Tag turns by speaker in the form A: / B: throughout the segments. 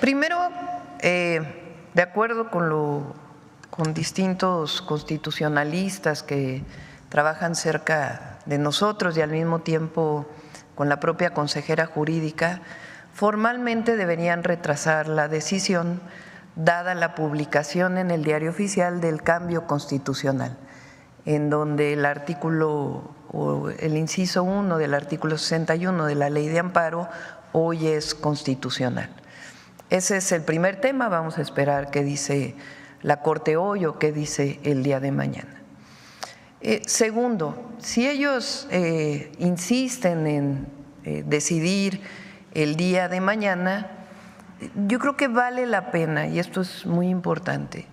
A: Primero, de acuerdo con distintos constitucionalistas que trabajan cerca de nosotros y al mismo tiempo con la propia consejera jurídica, formalmente deberían retrasar la decisión dada la publicación en el Diario Oficial del cambio constitucional, en donde el artículo o el inciso 1 del artículo 61 de la Ley de Amparo hoy es constitucional. Ese es el primer tema, vamos a esperar qué dice la Corte hoy o qué dice el día de mañana. Segundo, si ellos insisten en decidir el día de mañana, yo creo que vale la pena, y esto es muy importante,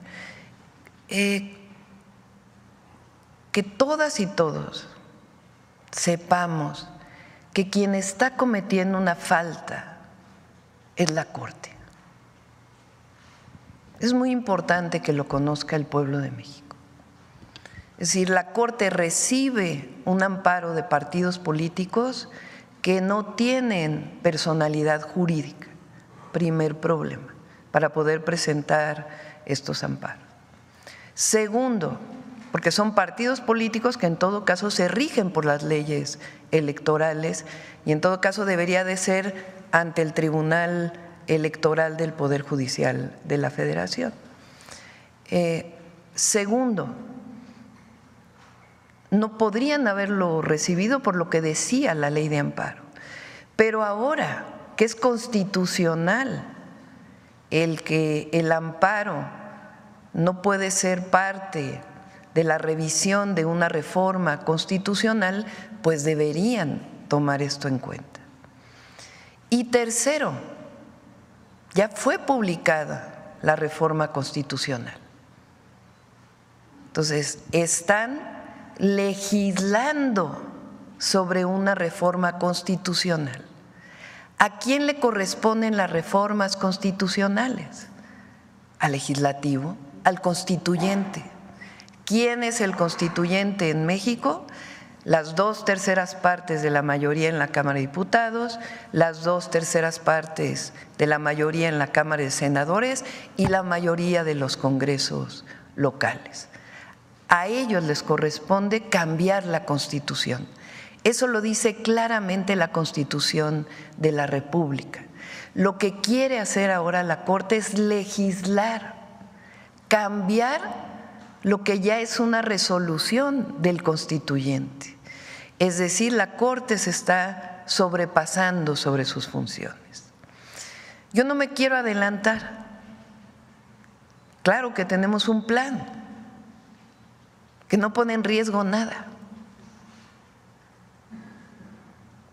A: que todas y todos sepamos que quien está cometiendo una falta es la Corte. Es muy importante que lo conozca el pueblo de México. Es decir, la Corte recibe un amparo de partidos políticos que no tienen personalidad jurídica, primer problema, para poder presentar estos amparos. Segundo, porque son partidos políticos que en todo caso se rigen por las leyes electorales y en todo caso debería de ser ante el Tribunal Electoral del Poder Judicial de la Federación. Segundo, no podrían haberlo recibido por lo que decía la Ley de Amparo, pero ahora que es constitucional el que el amparo no puede ser parte de la revisión de una reforma constitucional, pues deberían tomar esto en cuenta. Y tercero, ya fue publicada la reforma constitucional. Entonces, están legislando sobre una reforma constitucional. ¿A quién le corresponden las reformas constitucionales? Al legislativo, al constituyente. ¿Quién es el constituyente en México? Las 2/3 partes de la mayoría en la Cámara de Diputados, las 2/3 partes de la mayoría en la Cámara de Senadores y la mayoría de los congresos locales. A ellos les corresponde cambiar la Constitución. Eso lo dice claramente la Constitución de la República. Lo que quiere hacer ahora la Corte es legislar, cambiar lo que ya es una resolución del constituyente. Es decir, la Corte se está sobrepasando sobre sus funciones. Yo no me quiero adelantar. Claro que tenemos un plan que no pone en riesgo nada.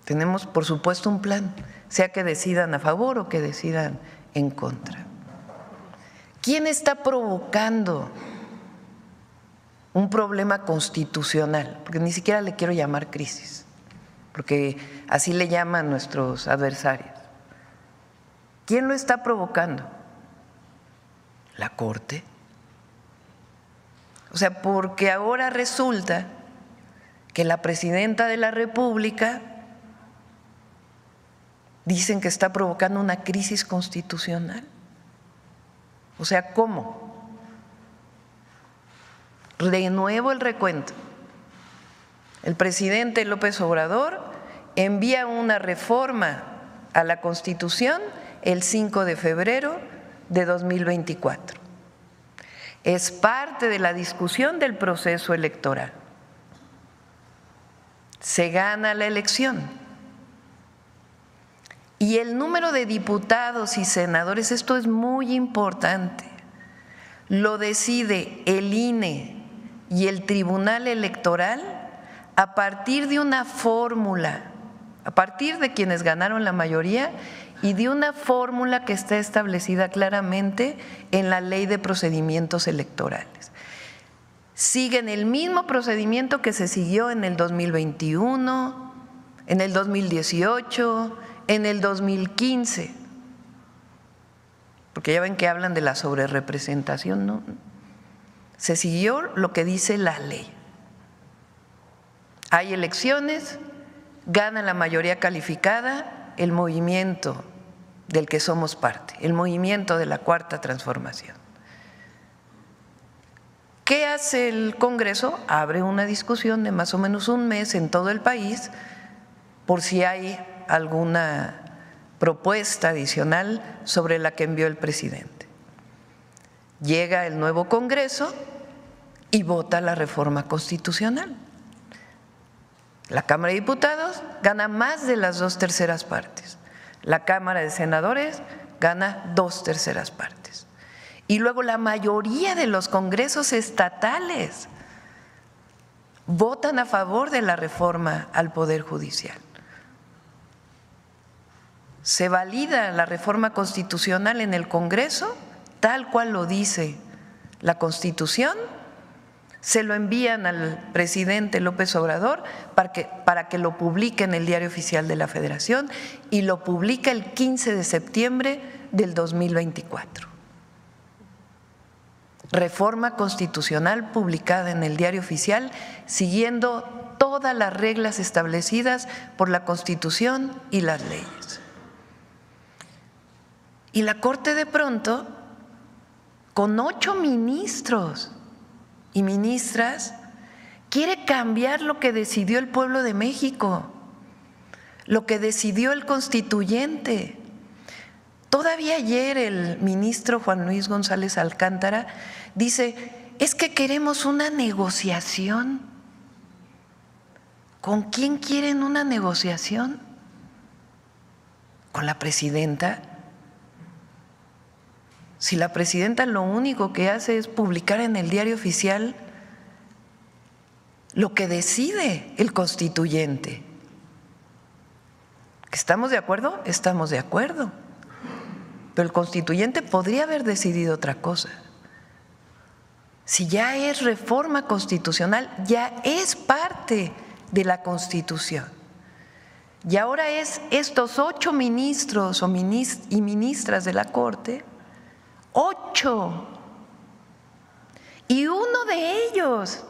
A: Tenemos, por supuesto, un plan, sea que decidan a favor o que decidan en contra. ¿Quién está provocando un problema constitucional? Porque ni siquiera le quiero llamar crisis, porque así le llaman nuestros adversarios. ¿Quién lo está provocando? La Corte. O sea, porque ahora resulta que la presidenta de la República dicen que está provocando una crisis constitucional. O sea, ¿cómo? De nuevo el recuento. El presidente López Obrador envía una reforma a la Constitución el 5 de febrero de 2024. Es parte de la discusión del proceso electoral. Se gana la elección. Y el número de diputados y senadores, esto es muy importante, lo decide el INE y el Tribunal Electoral a partir de una fórmula, a partir de quienes ganaron la mayoría y de una fórmula que está establecida claramente en la Ley de Procedimientos Electorales. Siguen el mismo procedimiento que se siguió en el 2021, en el 2018, en el 2015, porque ya ven que hablan de la sobrerepresentación, ¿no? Se siguió lo que dice la ley. Hay elecciones, gana la mayoría calificada, el movimiento del que somos parte, el movimiento de la Cuarta Transformación. ¿Qué hace el Congreso? Abre una discusión de más o menos un mes en todo el país por si hay alguna propuesta adicional sobre la que envió el presidente. Llega el nuevo Congreso y vota la reforma constitucional. La Cámara de Diputados gana más de las 2/3 partes. La Cámara de Senadores gana 2/3 partes. Y luego la mayoría de los congresos estatales votan a favor de la reforma al Poder Judicial. Se valida la reforma constitucional en el Congreso, tal cual lo dice la Constitución, se lo envían al presidente López Obrador para que lo publique en el Diario Oficial de la Federación y lo publica el 15 de septiembre del 2024. Reforma constitucional publicada en el Diario Oficial siguiendo todas las reglas establecidas por la Constitución y las leyes. Y la Corte de pronto, con 8 ministros y ministras, quiere cambiar lo que decidió el pueblo de México, lo que decidió el constituyente. Todavía ayer el ministro Juan Luis González Alcántara dice, es que queremos una negociación. ¿Con quién quieren una negociación? ¿Con la presidenta? Si la presidenta lo único que hace es publicar en el Diario Oficial lo que decide el constituyente. ¿Estamos de acuerdo? Estamos de acuerdo. Pero el constituyente podría haber decidido otra cosa. Si ya es reforma constitucional, ya es parte de la Constitución. Y ahora es estos 8 ministros y ministras de la Corte, 8, y uno de ellos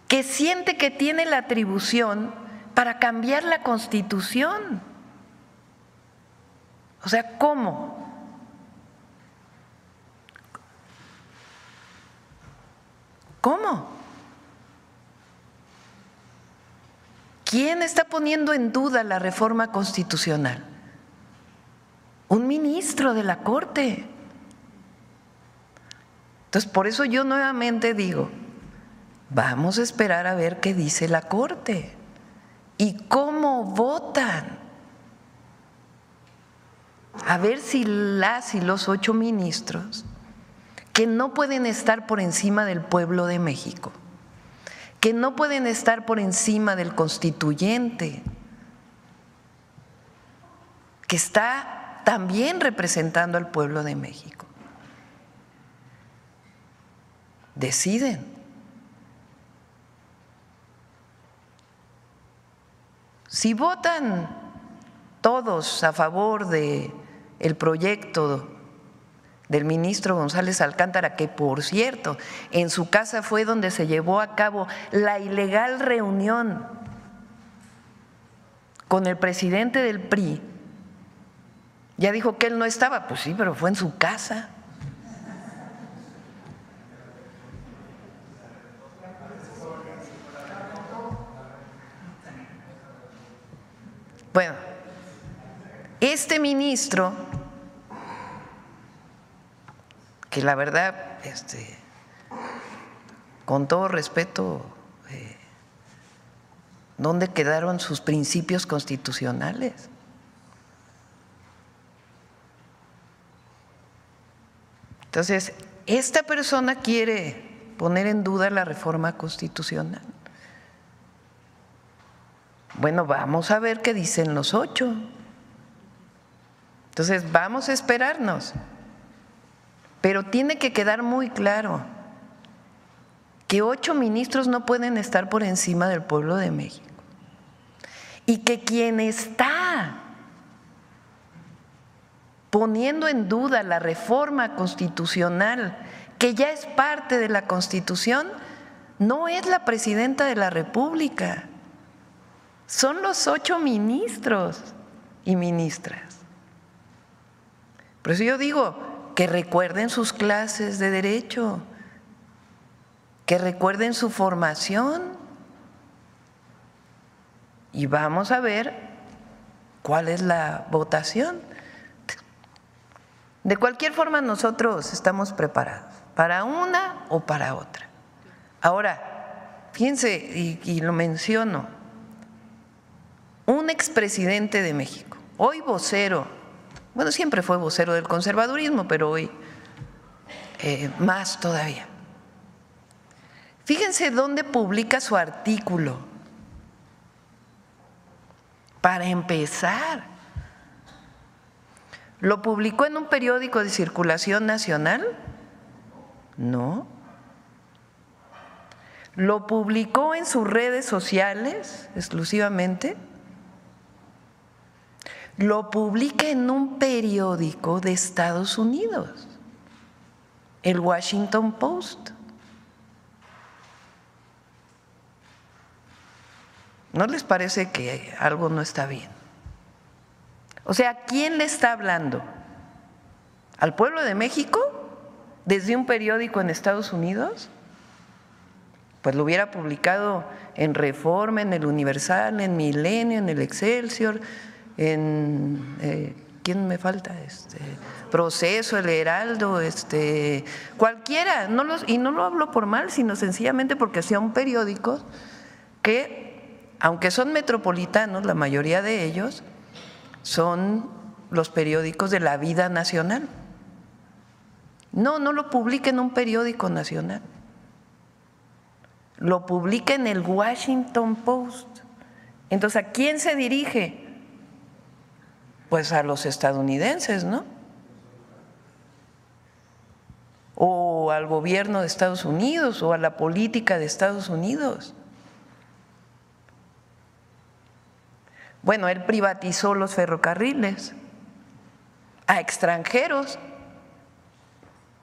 A: que siente que tiene la atribución para cambiar la Constitución. O sea, ¿cómo? ¿Cómo? ¿Quién está poniendo en duda la reforma constitucional? Un ministro de la Corte. Entonces, por eso yo nuevamente digo, vamos a esperar a ver qué dice la Corte y cómo votan. A ver si las y los 8 ministros, que no pueden estar por encima del pueblo de México, que no pueden estar por encima del constituyente, que está también representando al pueblo de México, deciden. Si votan todos a favor de el proyecto del ministro González Alcántara, que por cierto, en su casa fue donde se llevó a cabo la ilegal reunión con el presidente del PRI, ya dijo que él no estaba, pues sí, pero fue en su casa. Bueno, este ministro, que la verdad, con todo respeto, ¿dónde quedaron sus principios constitucionales? Entonces, esta persona quiere poner en duda la reforma constitucional. Bueno, vamos a ver qué dicen los 8. Entonces, vamos a esperarnos. Pero tiene que quedar muy claro que 8 ministros no pueden estar por encima del pueblo de México. Y que quien está poniendo en duda la reforma constitucional, que ya es parte de la Constitución, no es la presidenta de la República, son los 8 ministros y ministras. Por eso yo digo que recuerden sus clases de derecho, que recuerden su formación y vamos a ver cuál es la votación. De cualquier forma nosotros estamos preparados para una o para otra. Ahora, fíjense, y lo menciono, un expresidente de México, hoy vocero, bueno, siempre fue vocero del conservadurismo, pero hoy más todavía. Fíjense dónde publica su artículo. Para empezar, ¿lo publicó en un periódico de circulación nacional? No. ¿Lo publicó en sus redes sociales exclusivamente? Lo publica en un periódico de Estados Unidos, el Washington Post. ¿No les parece que algo no está bien? O sea, ¿a quién le está hablando? ¿Al pueblo de México? ¿Desde un periódico en Estados Unidos? Pues lo hubiera publicado en Reforma, en el Universal, en Milenio, en el Excelsior, en ¿quién me falta? Proceso, el Heraldo, cualquiera. Y no lo hablo por mal, sino sencillamente porque son periódicos que, aunque son metropolitanos, la mayoría de ellos son los periódicos de la vida nacional. No lo publica en un periódico nacional, lo publica en el Washington Post. Entonces, ¿a quién se dirige? Pues a los estadounidenses, ¿no? O al gobierno de Estados Unidos o a la política de Estados Unidos. Bueno, él privatizó los ferrocarriles a extranjeros.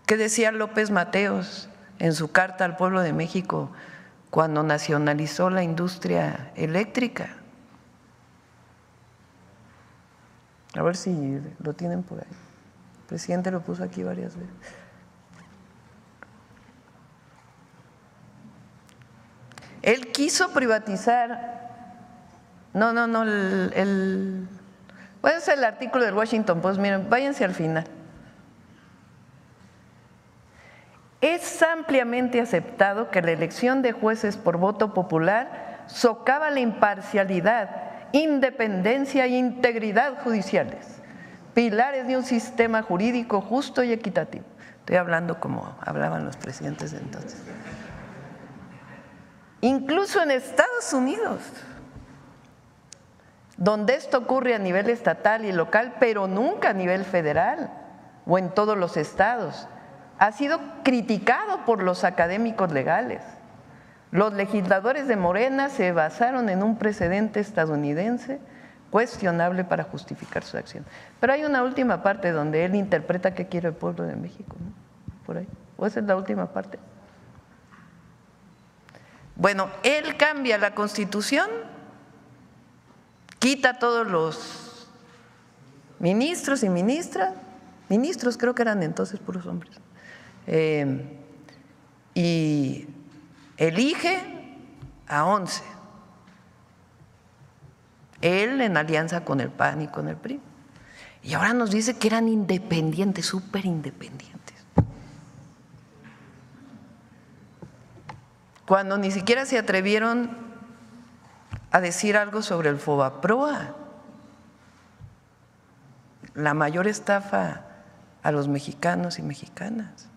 A: ¿Qué decía López Mateos en su carta al pueblo de México cuando nacionalizó la industria eléctrica? A ver si lo tienen por ahí. El presidente lo puso aquí varias veces. Él quiso privatizar. Puede ser el artículo del Washington Post, miren, váyanse al final. Es ampliamente aceptado que la elección de jueces por voto popular socava la imparcialidad, independencia e integridad judiciales, pilares de un sistema jurídico justo y equitativo. Estoy hablando como hablaban los presidentes de entonces. Incluso en Estados Unidos, donde esto ocurre a nivel estatal y local, pero nunca a nivel federal o en todos los estados, ha sido criticado por los académicos legales. Los legisladores de Morena se basaron en un precedente estadounidense cuestionable para justificar su acción. Pero hay una última parte donde él interpreta qué quiere el pueblo de México, ¿no? Por ahí. ¿O esa es la última parte? Bueno, él cambia la Constitución, quita a todos los ministros y ministras, ministros creo que eran entonces puros hombres, y elige a 11, él en alianza con el PAN y con el PRI, y ahora nos dice que eran independientes, súper independientes, cuando ni siquiera se atrevieron a decir algo sobre el Fobaproa, la mayor estafa a los mexicanos y mexicanas.